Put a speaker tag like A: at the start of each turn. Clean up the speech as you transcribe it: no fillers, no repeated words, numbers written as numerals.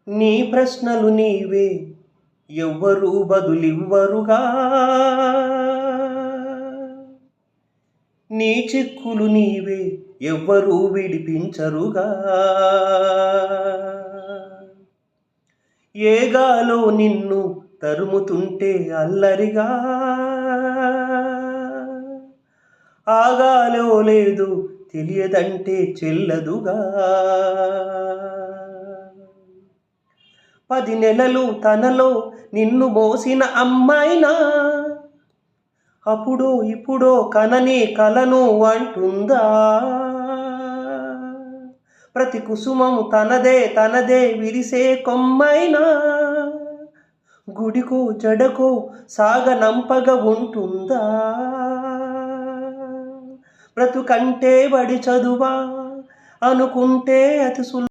A: నీ ప్రశ్నలు నీవే ఎవ్వరూ బదులివ్వరుగా, నీ చిక్కులు నీవే ఎవ్వరూ విడిపించరుగా. ఏగాలో నిన్ను తరుముతుంటే అల్లరిగా, ఆగాలో లేదు తెలియదంటే చెల్లదుగా. 10 నెలలు తనలో నిన్ను మోసిన అమ్మాయినా, అప్పుడో ఇప్పుడో కనని కలను అంటుందా. ప్రతి కుసుమము తనదే తనదే విరిసే కొమ్మైనా, గుడికో జడకో సాగనంపగ ఉంటుందా. బ్రతుకంటే బడి చదువా అనుకుంటే అతి